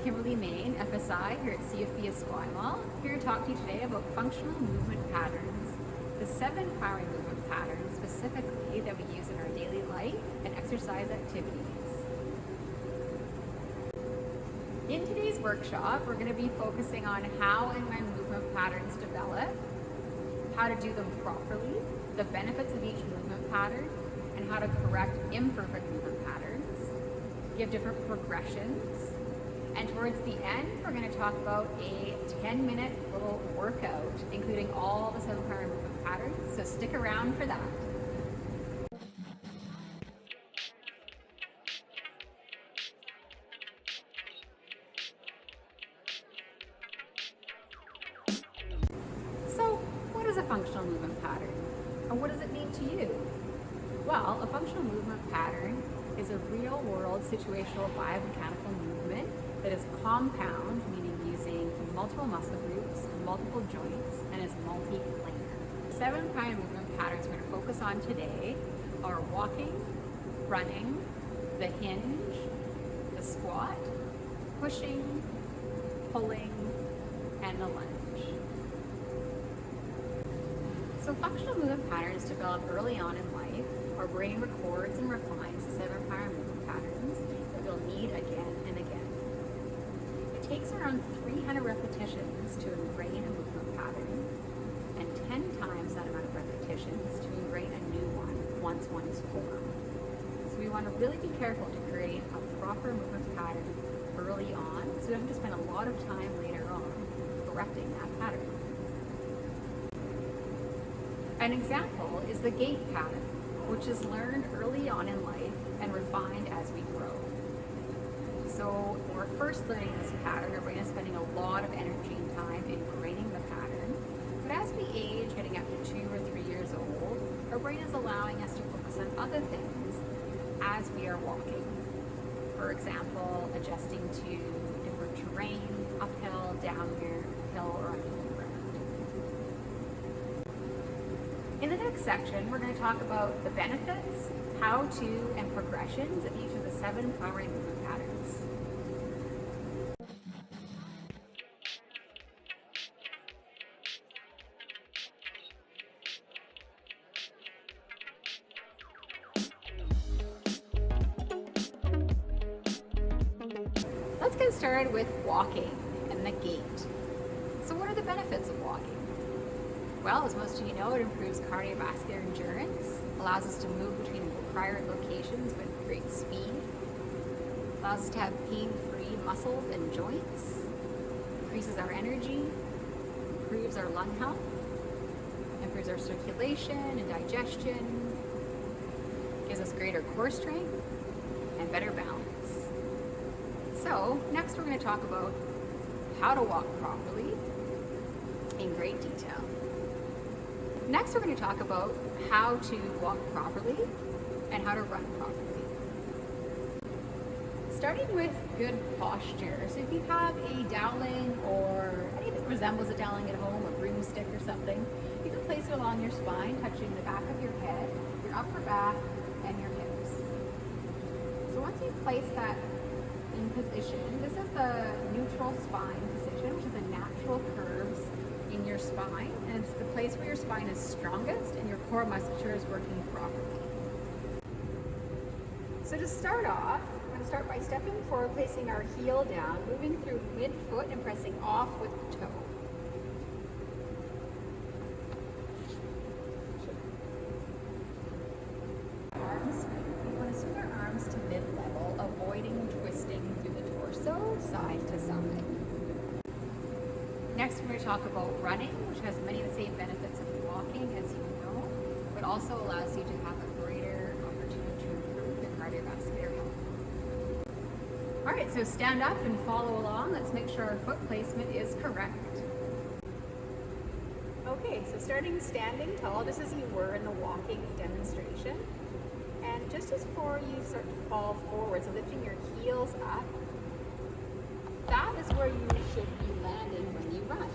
Kimberly Main, FSI here at CFB Esquimalt, here to talk to you today about functional movement patterns, the 7 primary movement patterns specifically that we use in our daily life and exercise activities. In today's workshop, we're going to be focusing on how and when movement patterns develop, how to do them properly, the benefits of each movement pattern, and how to correct imperfect movement patterns, give different progressions, and towards the end, we're going to talk about a 10-minute little workout, including all the 7 primary movement patterns, so stick around for that. So, what is a functional movement pattern? And what does it mean to you? Well, a functional movement pattern is a real-world situational biomechanical movement that is compound, meaning using multiple muscle groups, multiple joints, and is multi-planar. 7 primary movement patterns we're going to focus on today are walking, running, the hinge, the squat, pushing, pulling, and the lunge. So functional movement patterns develop early on in life. Our brain records and refines the 7 primary movement patterns that we'll need again and again. It takes around 300 repetitions to ingrain a movement pattern and 10 times that amount of repetitions to ingrain a new one once one is formed. So we want to really be careful to create a proper movement pattern early on so we don't have to spend a lot of time later on correcting that pattern. An example is the Gait pattern, which is learned early on in life and refined as we grow. So when we're first learning this pattern, our brain is spending a lot of energy and time ingraining the pattern. But as we age, getting up to 2 or 3 years old, our brain is allowing us to focus on other things as we are walking. For example, adjusting to different terrain, uphill, downhill, or uneven ground. In the next section, we're going to talk about the benefits, how-to, and progressions of each of the 7 primary movement patterns. Let's get started with walking and the gait. So what are the benefits of walking? Well, as most of you know, it improves cardiovascular endurance, allows us to move between required locations with great speed, allows us to have pain-free muscles and joints, increases our energy, improves our lung health, improves our circulation and digestion, gives us greater core strength, and better balance. So, next we're going to talk about how to walk properly in great detail. Next, we're going to talk about how to walk properly and how to run properly. Starting with good posture. So if you have a dowling or anything that resembles a dowling at home, a broomstick or something, you can place it along your spine, touching the back of your head, your upper back, and your hips. So once you place that in position, this is the neutral spine position, which is the natural curves in your spine, and it's the place where your spine is strongest and your core musculature is working properly. So to start off, we're going to start by stepping forward, placing our heel down, moving through mid-foot and pressing off with the toe. Arms, we want to swing our arms to mid-level, avoiding twisting through the torso, side to side. Next, we're going to talk about running, which has many of the same benefits of walking, as you know, but also allows you to have a greater opportunity to improve your cardiovascular health. All right, so stand up and follow along. Let's make sure our foot placement is correct. Okay, so starting standing tall, just as you were in the walking demonstration. And just as before you start to fall forward, so lifting your heels up, that is where you should be landing when you run.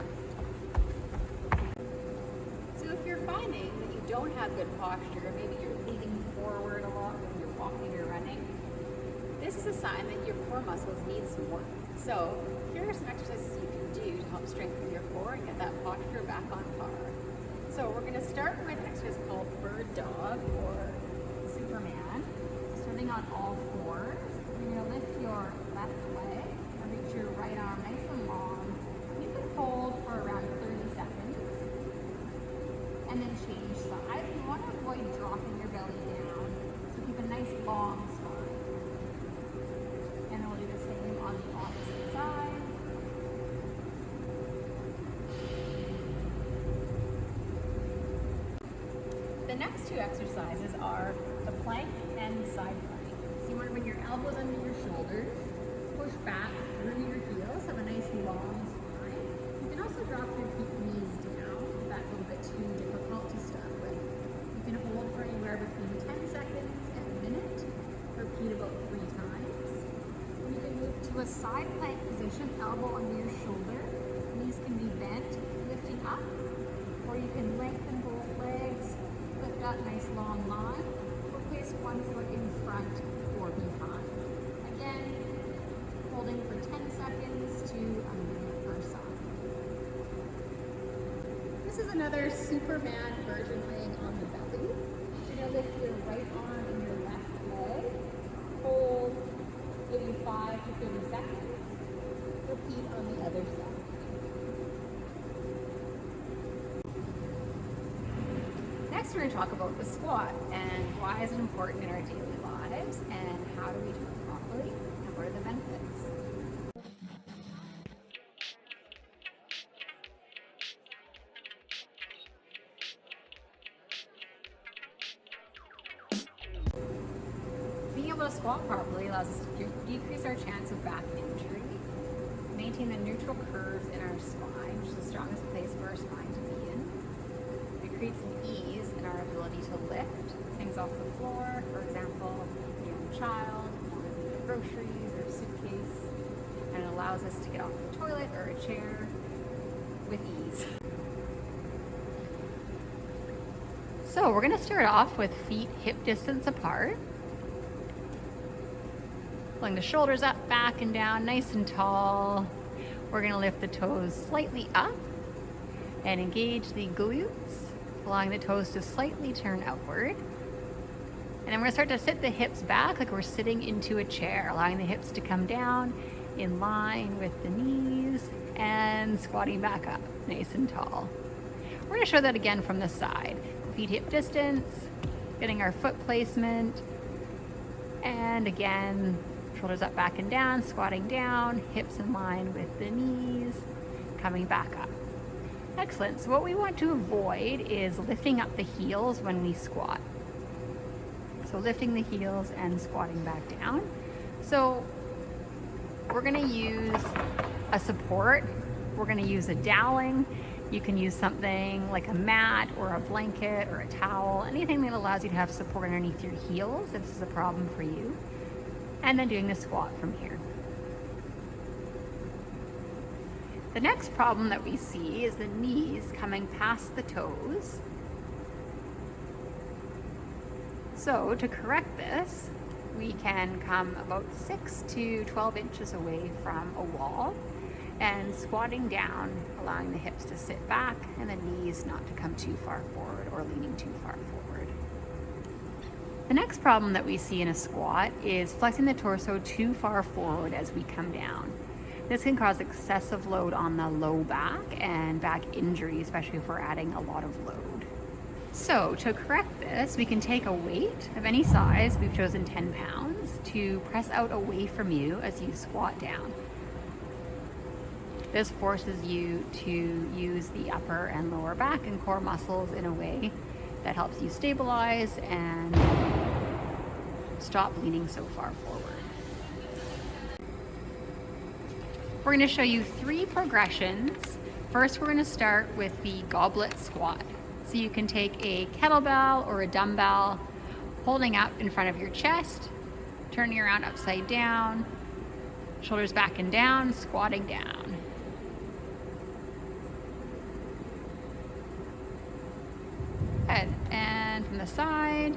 So if you're finding that you don't have good posture, maybe you're leaning forward a lot when you're walking or running, this is a sign that your core muscles need some work. So here are some exercises you can do to help strengthen your core and get that posture back on par. So we're going to start with an exercise called Bird Dog or Superman. Starting on all fours, you're going to lift your left leg and reach your right arm nice and long. You can hold for around 30 seconds and then change sides. You want to avoid dropping your belly down, so keep a nice long spine. And then we'll do the same on the opposite side. The next two exercises are the plank and side plank. So you want to bring your elbows under your shoulders, push back through your heels, have a nice long spine. You can also drop your knees down if that's a little bit too difficult to start with. You can hold for anywhere between 10 seconds and a minute. Repeat about 3 times. You can move to a side plank position, elbow under your shoulder. Knees can be bent, lifting up, or you can lengthen both legs, lift up nice long line, or place one foot in front or behind. Again, holding for 10 seconds to a minute per side. This is another Superman version laying on the belly. So you're going to lift your right arm and your left leg. Hold maybe 5 to 30 seconds. Repeat on the other side. Next, we're going to talk about the squat and why is it important in our daily lives and how do we do it properly and what are the benefits. Being able to squat properly allows us to decrease our chance of back injury, maintain the neutral curves in our spine, which is the strongest place for our spine to be in. It creates an ease in our ability to lift things off the floor, for example, a young child, groceries or a suitcase, and it allows us to get off the toilet or a chair with ease. So we're going to start off with feet hip distance apart. Pulling the shoulders up, back and down, nice and tall. We're going to lift the toes slightly up and engage the glutes, allowing the toes to slightly turn outward. And then we're going to start to sit the hips back like we're sitting into a chair, allowing the hips to come down in line with the knees and squatting back up, nice and tall. We're going to show that again from the side. Feet hip distance, getting our foot placement, and again, shoulders up, back and down, squatting down, hips in line with the knees, coming back up. Excellent. So what we want to avoid is lifting up the heels when we squat. So lifting the heels and squatting back down. So we're going to use a support. We're going to use a doweling. You can use something like a mat or a blanket or a towel, anything that allows you to have support underneath your heels if this is a problem for you. And then doing the squat from here. The next problem that we see is the knees coming past the toes. So to correct this, we can come about 6 to 12 inches away from a wall and squatting down, allowing the hips to sit back and the knees not to come too far forward or leaning too far forward. The next problem that we see in a squat is flexing the torso too far forward as we come down. This can cause excessive load on the low back and back injury, especially if we're adding a lot of load. So to correct this, we can take a weight of any size, we've chosen 10 pounds, to press out away from you as you squat down. This forces you to use the upper and lower back and core muscles in a way that helps you stabilize and stop leaning so far forward. We're going to show you 3 progressions. First, we're going to start with the goblet squat. So you can take a kettlebell or a dumbbell, holding up in front of your chest, turning around upside down, shoulders back and down, squatting down. Good. And from the side.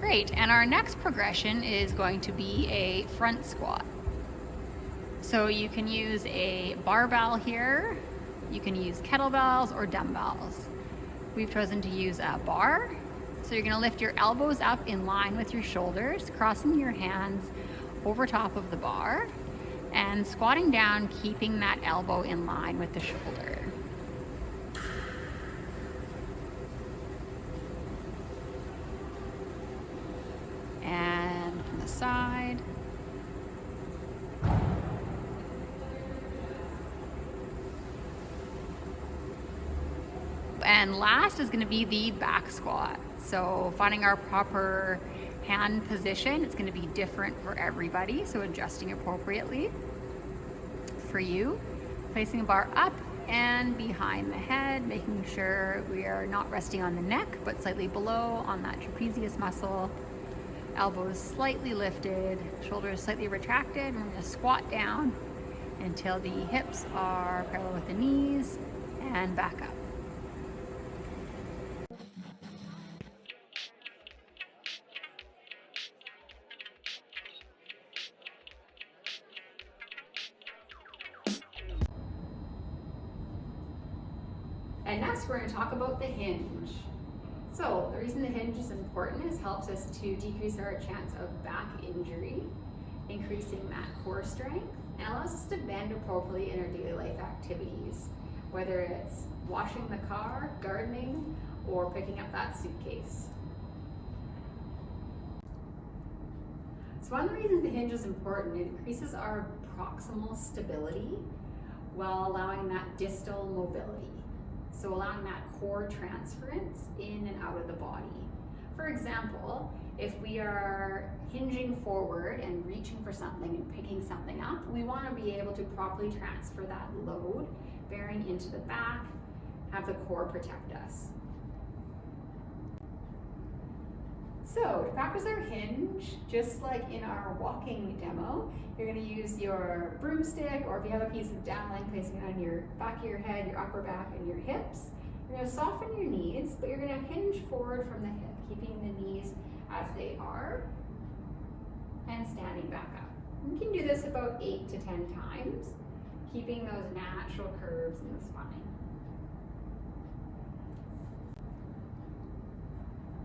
Great, and our next progression is going to be a front squat. So you can use a barbell here, you can use kettlebells or dumbbells. We've chosen to use a bar. So you're gonna lift your elbows up in line with your shoulders, crossing your hands over top of the bar, and squatting down, keeping that elbow in line with the shoulder. And from the side. And last is going to be the back squat. So finding our proper hand position, it's going to be different for everybody, so adjusting appropriately for you. Placing a bar up and behind the head, making sure we are not resting on the neck, but slightly below on that trapezius muscle. Elbows slightly lifted, shoulders slightly retracted, and we're going to squat down until the hips are parallel with the knees and back up. And next we're going to talk about the hinge. So the reason the hinge is important is it helps us to decrease our chance of back injury, increasing that core strength, and allows us to bend appropriately in our daily life activities, whether it's washing the car, gardening, or picking up that suitcase. So one of the reasons the hinge is important, it increases our proximal stability while allowing that distal mobility. So allowing that core transference in and out of the body. For example, if we are hinging forward and reaching for something and picking something up, we want to be able to properly transfer that load bearing into the back, have the core protect us. So to practice our hinge, just like in our walking demo, you're going to use your broomstick, or if you have a piece of dowling, placing it on your back of your head, your upper back, and your hips. You're going to soften your knees, but you're going to hinge forward from the hip, keeping the knees as they are, and standing back up. You can do this about 8 to 10 times, keeping those natural curves in the spine.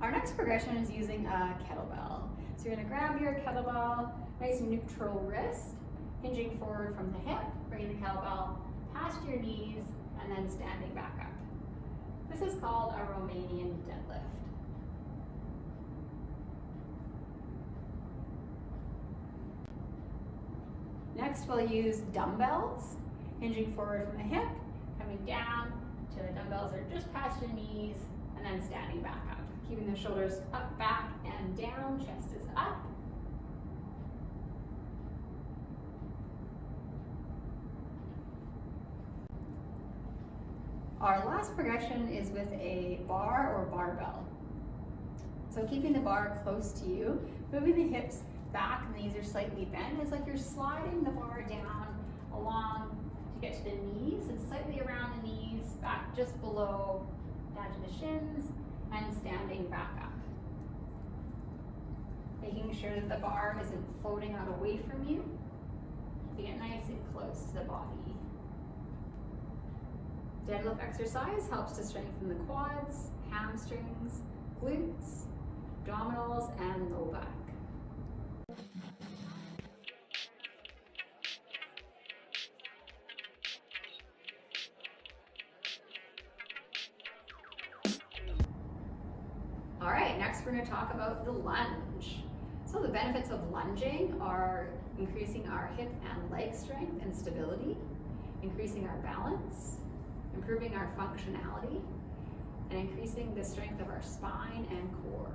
Our next progression is using a kettlebell. So you're going to grab your kettlebell, nice neutral wrist, hinging forward from the hip, bringing the kettlebell past your knees, and then standing back up. This is called a Romanian deadlift. Next we'll use dumbbells, hinging forward from the hip, coming down till the dumbbells are just past your knees, and then standing back up. Keeping the shoulders up, back, and down, chest is up. Our last progression is with a bar or barbell. So keeping the bar close to you, moving the hips back, and the knees are slightly bent. It's like you're sliding the bar down along to get to the knees, and slightly around the knees, back just below, down to the shins, and standing back up. Making sure that the bar isn't floating out away from you. Keeping it nice and close to the body. Deadlift exercise helps to strengthen the quads, hamstrings, glutes, abdominals, and low back. All right, next we're going to talk about the lunge. So the benefits of lunging are increasing our hip and leg strength and stability, increasing our balance, improving our functionality, and increasing the strength of our spine and core.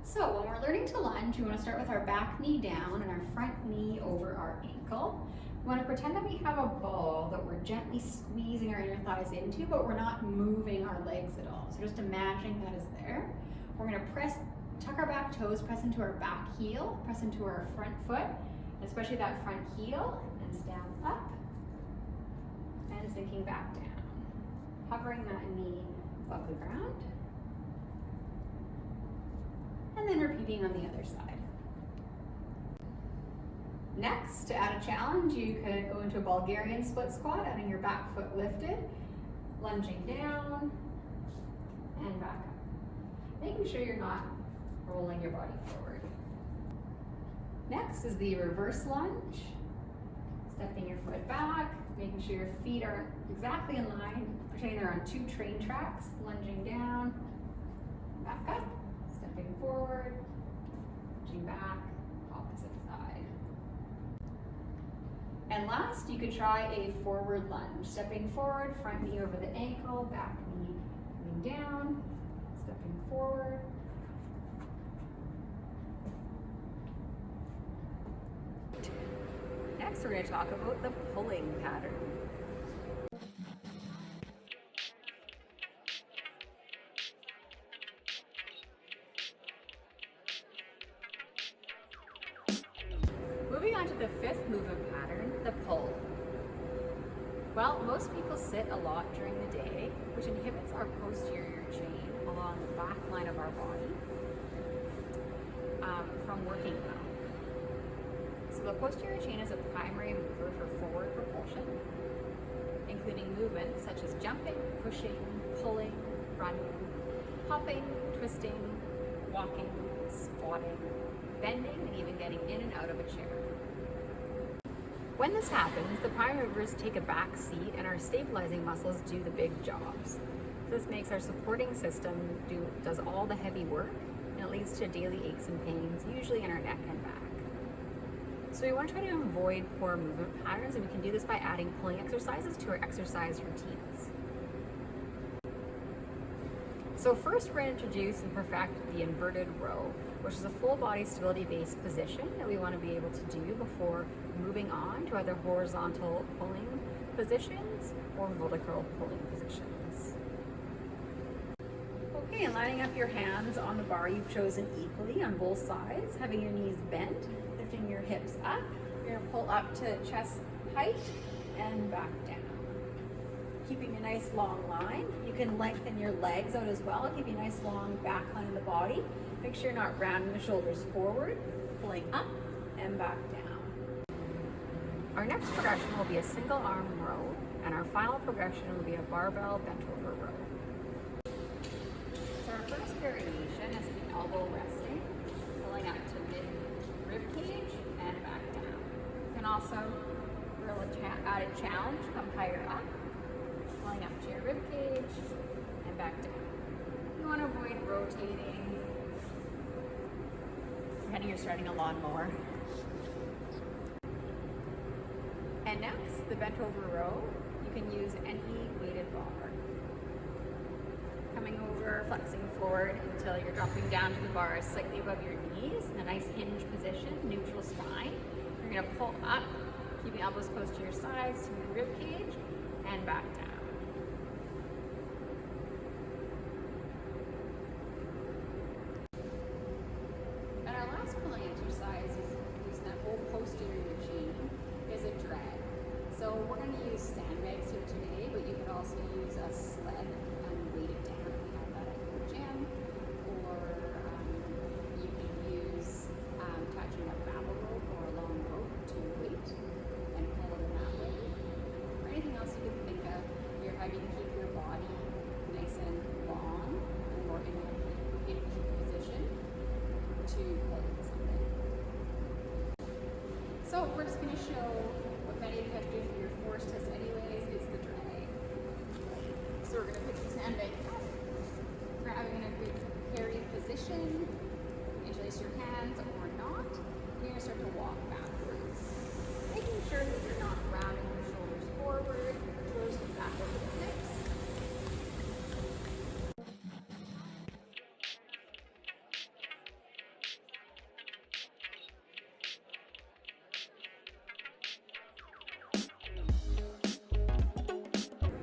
So when we're learning to lunge, we want to start with our back knee down and our front knee over our ankle. We want to pretend that we have a ball that we're gently squeezing our inner thighs into, but we're not moving our legs at all. So just imagining that is there. We're going to tuck our back toes, press into our back heel, press into our front foot, especially that front heel, and stand up, and sinking back down. Hovering that knee above the ground. and then repeating on the other side. Next, to add a challenge, you could go into a Bulgarian split squat, having your back foot lifted, lunging down and back up. Making sure you're not rolling your body forward. Next is the reverse lunge. Stepping your foot back, making sure your feet are exactly in line, pretending they're on 2 train tracks, lunging down, back up, stepping forward, lunging back, opposite side. And last, you could try a forward lunge. Stepping forward, front knee over the ankle, back knee coming down, stepping forward. Next, we're going to talk about the pulling pattern. Moving on to the 5th movement pattern, the pull. Well, most people sit a lot during the day, which inhibits our posterior chain along the back line of our body from working well. So the posterior chain is a primary mover for forward propulsion, including movements such as jumping, pushing, pulling, running, hopping, twisting, walking, squatting, bending, and even getting in and out of a chair. When this happens, the prime movers take a back seat and our stabilizing muscles do the big jobs. This makes our supporting system does all the heavy work, and it leads to daily aches and pains, usually in our neck and back. So we want to try to avoid poor movement patterns, and we can do this by adding pulling exercises to our exercise routines. So first we're going to introduce and perfect the inverted row, which is a full body stability based position that we want to be able to do before moving on to either horizontal pulling positions or vertical pulling positions. Okay, and lining up your hands on the bar you've chosen equally on both sides, having your knees bent, lifting your hips up. You're going to pull up to chest height and back down. Keeping a nice long line. You can lengthen your legs out as well, keeping a nice long back line in the body. Make sure you're not rounding the shoulders forward, pulling up and back down. Our next progression will be a single arm row, and our final progression will be a barbell bent over row. So our first variation is the elbow resting, pulling up to mid rib cage and back down. You can also add a challenge, come higher up, pulling up to your rib cage and back down. You want to avoid rotating, pretending you're starting a lawnmower. And next, the bent over row. You can use any weighted bar. Coming over, flexing forward until you're dropping down to the bar slightly above your knees in a nice hinge position, neutral spine. You're going to pull up, keeping elbows close to your sides, to your rib cage, and back down. And our last pulling exercise is using that whole posterior chain is a drag. So we're going to use sandbags here today, but you could also use a sled and weight it down if you have that at your gym, or you can use attaching a babble rope or a long rope to your weight and pull it in that way. Or anything else you can think of. You're having to keep your body nice and long or in a hinge position to pull something. So we're just going to show what many of you have to do for your force test anyways is the drag. So we're going to pick the sandbag up, grabbing in a good carry position, interlace your hands or not. You're going to start to walk backwards, making sure that you're not rounding your shoulders forward, shoulders back over the hips.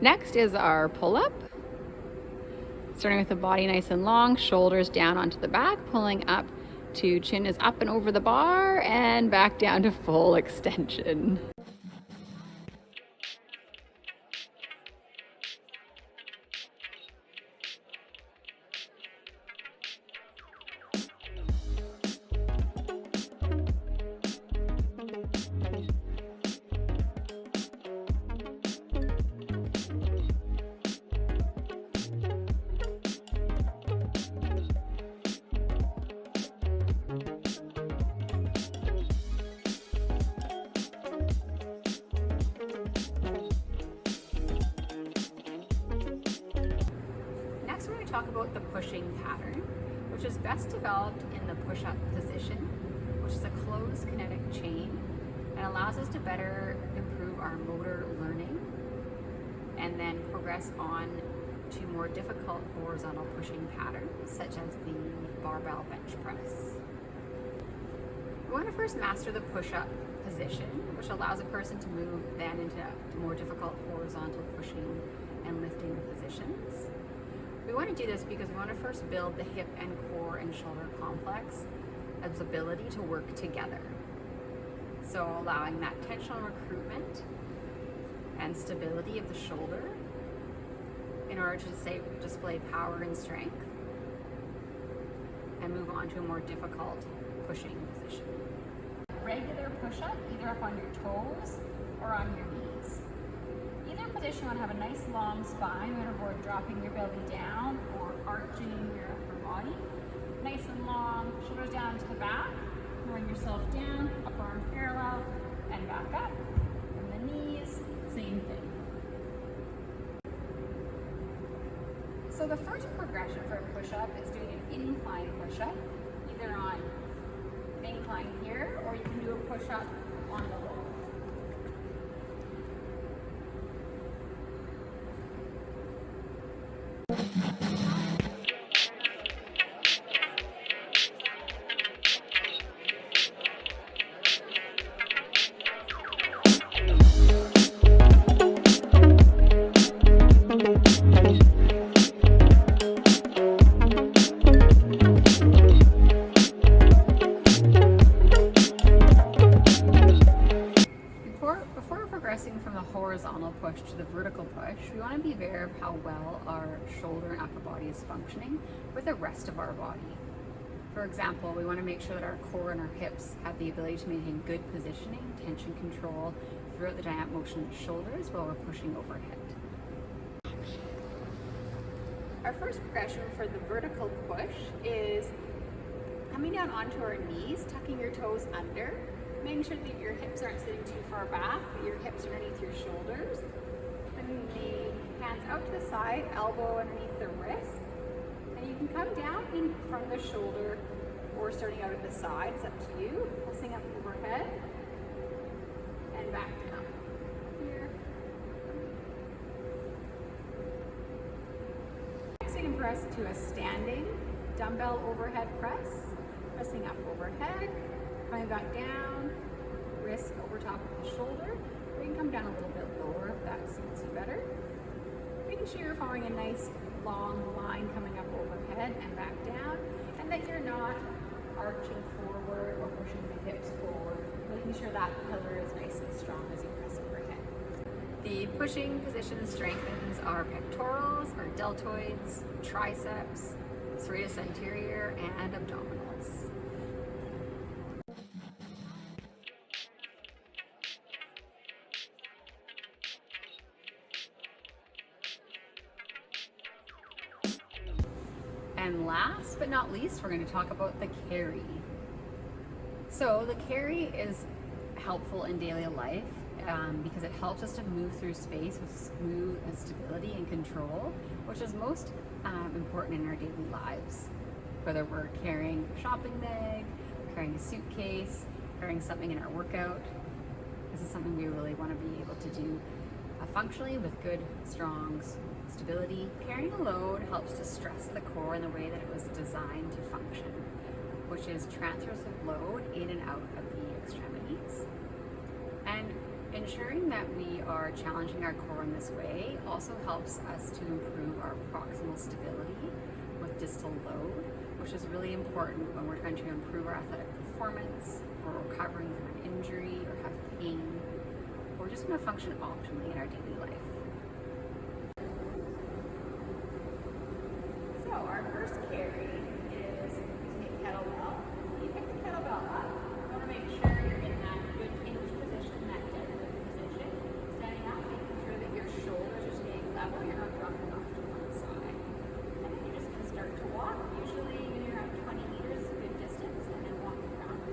Next is our pull-up. Starting with the body nice and long, shoulders down onto the back, pulling up to chin is up and over the bar, and back down to full extension. talk about the pushing pattern, which is best developed in the push-up position, which is a closed kinetic chain and allows us to better improve our motor learning and then progress on to more difficult horizontal pushing patterns, such as the barbell bench press. We want to first master the push-up position, which allows a person to move then into more difficult horizontal pushing and lifting positions. We want to do this because we want to first build the hip and core and shoulder complex as ability to work together. So allowing that tensional recruitment and stability of the shoulder in order to display power and strength and move on to a more difficult pushing position. Regular push-up, either up on your toes or on your knees. Either position, you want to have a nice long spine. You want to avoid dropping your belly down or arching your upper body. Nice and long, shoulders down to the back. Bring yourself down, upper arm parallel, and back up. And the knees, same thing. So the first progression for a push-up is doing an incline push-up, either on an incline here, or you can do a push-up on the wall. From the horizontal push to the vertical push, we want to be aware of how well our shoulder and upper body is functioning with the rest of our body. For example, we want to make sure that our core and our hips have the ability to maintain good positioning, tension control throughout the dynamic motion of the shoulders while we're pushing overhead. Our first progression for the vertical push is coming down onto our knees, tucking your toes under, making sure that your hips aren't sitting too far back, that your hips are underneath your shoulders. Bringing the hands out to the side, elbow underneath the wrist. And you can come down in from the shoulder or starting out at the side, it's up to you. Pulsing up overhead and back down. Here. Next we can press to a standing dumbbell overhead press. Pressing up overhead. Coming back down, wrist over top of the shoulder. We can come down a little bit lower if that suits you better. Making sure you're following a nice long line coming up overhead and back down, and that you're not arching forward or pushing the hips forward. Making sure that pillar is nice and strong as you press overhead. The pushing position strengthens our pectorals, our deltoids, triceps, serratus anterior, and abdominals. And last but not least, we're going to talk about the carry. So the carry is helpful in daily life because it helps us to move through space with smooth and stability and control, which is most important in our daily lives. Whether we're carrying a shopping bag, carrying a suitcase, carrying something in our workout, this is something we really want to be able to do functionally with good, strong stability. Carrying a load helps to stress the core in the way that it was designed to function, which is transfers of load in and out of the extremities. And ensuring that we are challenging our core in this way also helps us to improve our proximal stability with distal load, which is really important when we're trying to improve our athletic performance, or recovering from an injury, or have pain, or just want to function optimally in our daily life. So our first carry is using a kettlebell. You pick the kettlebell up. You want to make sure you're in that good hinge position, that deadlift position. Standing up, making sure that your shoulders are staying level. You're not dropping off to one side. And then you're just going to start to walk. Usually maybe around 20 meters, a good distance, and then walk around.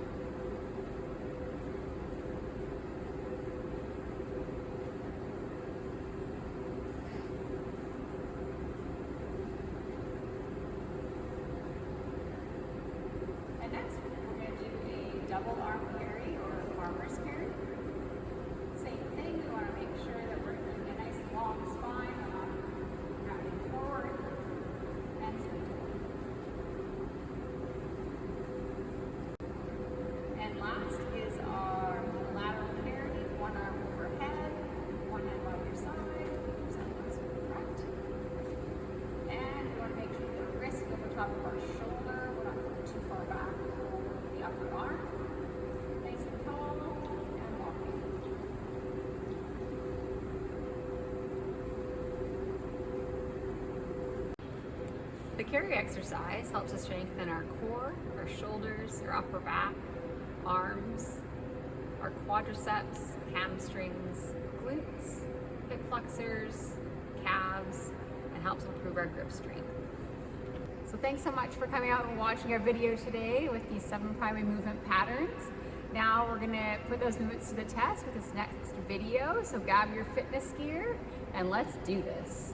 top of our shoulder. We're not going too far back for the upper arm. Nice and tall and walking. The carry exercise helps us strengthen our core, our shoulders, our upper back, arms, our quadriceps, hamstrings, glutes, hip flexors, calves, and helps improve our grip strength. So thanks so much for coming out and watching our video today with these 7 primary movement patterns. Now we're gonna put those movements to the test with this next video. So grab your fitness gear and let's do this.